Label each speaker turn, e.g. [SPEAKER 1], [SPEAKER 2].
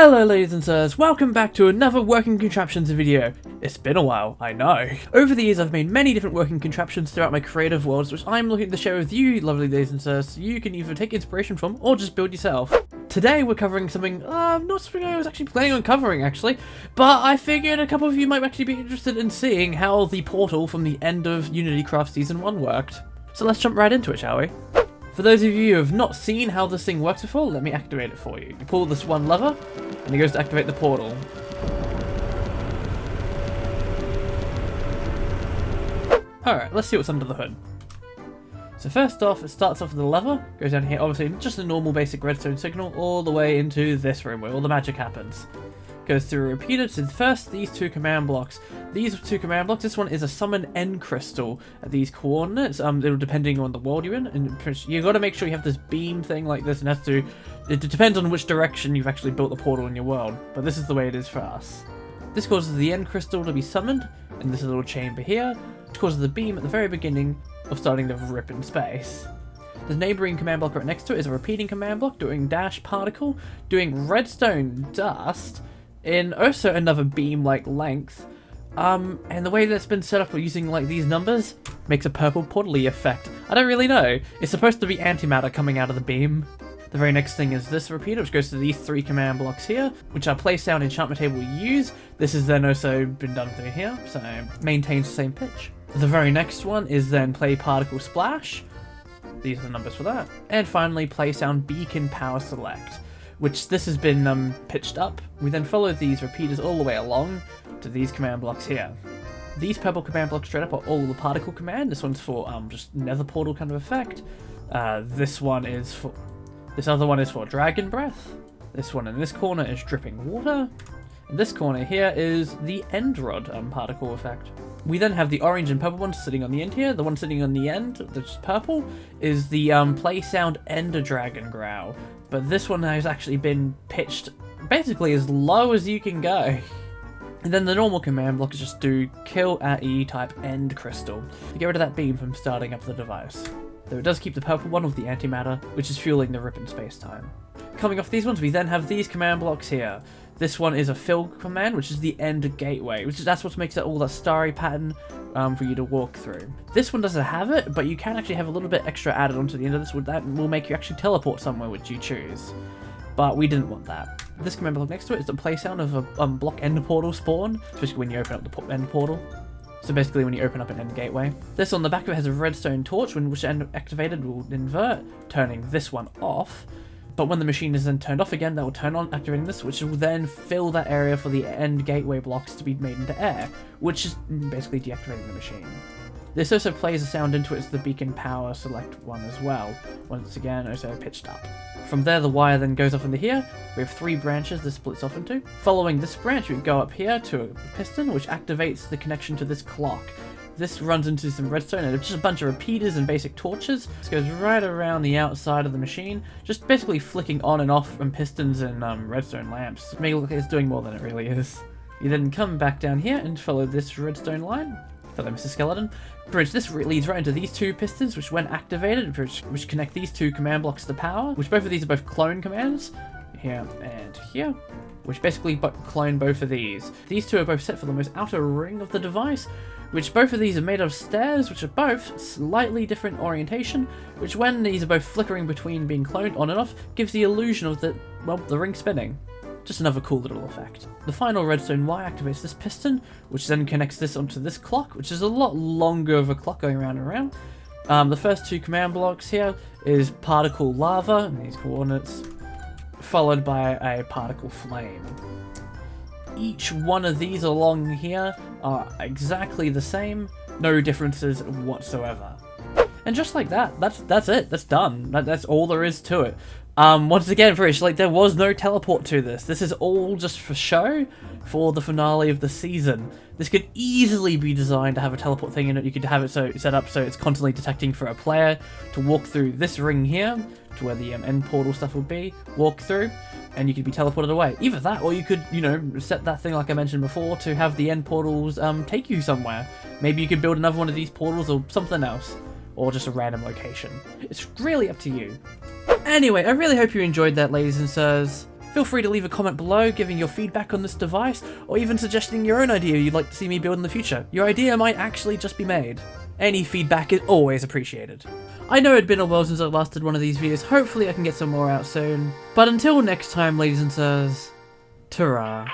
[SPEAKER 1] Hello ladies and sirs, welcome back to another working contraptions video. It's been a while, I know. Over the years I've made many different working contraptions throughout my creative worlds, which I'm looking to share with you lovely ladies and sirs, so you can either take inspiration from or just build yourself. Today we're covering something, not something I was actually planning on covering actually, but I figured a couple of you might actually be interested in seeing how the portal from the end of Unity Craft Season 1 worked. So let's jump right into it, shall we? For those of you who have not seen how this thing works before, let me activate it for you. You pull this one lever, and it goes to activate the portal. Alright, let's see what's under the hood. So first off, it starts off with the lever, goes down here, obviously just a normal basic redstone signal, all the way into this room where all the magic happens. Goes through a repeater to first these two command blocks. These two command blocks, this one is a summon end crystal at these coordinates, depending on the world you're in, and you've got to make sure you have this beam thing like this, and it depends on which direction you've actually built the portal in your world, but this is the way it is for us. This causes the end crystal to be summoned, in this little chamber here, which causes the beam at the very beginning of starting to rip in space. The neighbouring command block right next to it is a repeating command block doing dash particle, doing redstone dust, in also another beam-like length, and the way that's been set up using like these numbers makes a purple portal-y effect. I don't really know. It's supposed to be antimatter coming out of the beam. The very next thing is this repeater, which goes to these three command blocks here, which are place down enchantment table use. This has then also been done through here, so it maintains the same pitch. The very next one is then play particle splash. These are the numbers for that. And finally, play sound beacon power select, which this has been pitched up. We then follow these repeaters all the way along to these command blocks here. These purple command blocks straight up are all the particle command. This one's for just nether portal kind of effect. This other one is for dragon breath. This one in this corner is dripping water. And this corner here is the end rod particle effect. We then have the orange and purple ones sitting on the end here. The one sitting on the end, that's purple, is the play sound ender dragon growl. But this one has actually been pitched basically as low as you can go. And then the normal command block is just do kill at E type end crystal to get rid of that beam from starting up the device. Though it does keep the purple one with the antimatter, which is fueling the rip in space-time. Coming off these ones, we then have these command blocks here. This one is a fill command, which is the end gateway, that's what makes it all that starry pattern for you to walk through. This one doesn't have it, but you can actually have a little bit extra added onto the end of this, that will make you actually teleport somewhere which you choose. But we didn't want that. This command block next to it is the play sound of a block end portal spawn, especially when you open up the end portal. So basically when you open up an end gateway. This on the back of it has a redstone torch, which end activated will invert, turning this one off. But when the machine is then turned off again, that will turn on, activating this, which will then fill that area for the end gateway blocks to be made into air, which is basically deactivating the machine. This also plays a sound into it as the beacon power select one as well, once again also pitched up. From there the wire then goes off into here. We have three branches this splits off into. Following this branch we go up here to a piston which activates the connection to this clock. This runs into some redstone and just a bunch of repeaters and basic torches. This goes right around the outside of the machine, just basically flicking on and off from pistons and redstone lamps. Make it look like it's doing more than it really is. You then come back down here and follow this redstone line. Hello, Mr. Skeleton. This leads right into these two pistons, which when activated, which connect these two command blocks to power, which both of these are both clone commands, here and here, which basically clone both of these. These two are both set for the most outer ring of the device, which both of these are made of stairs, which are both slightly different orientation, which when these are both flickering between being cloned on and off, gives the illusion of the ring spinning. Just another cool little effect. The final redstone wire activates this piston, which then connects this onto this clock, which is a lot longer of a clock going around and around. The first two command blocks here is particle lava, in these coordinates, followed by a particle flame. Each one of these along here are exactly the same, no differences whatsoever. And just like that, that's it, that's done. That's all there is to it. Once again, there was no teleport to this. This is all just for show for the finale of the season. This could easily be designed to have a teleport thing in it. You could have it set up so it's constantly detecting for a player to walk through this ring here to where the end portal stuff would be, walk through, and you could be teleported away. Either that, or you could, set that thing like I mentioned before to have the end portals take you somewhere. Maybe you could build another one of these portals or something else. Or just a random location. It's really up to you. Anyway, I really hope you enjoyed that, ladies and sirs. Feel free to leave a comment below giving your feedback on this device, or even suggesting your own idea you'd like to see me build in the future. Your idea might actually just be made. Any feedback is always appreciated. I know it'd been a while since I last did one of these videos, hopefully I can get some more out soon. But until next time, ladies and sirs, ta-ra.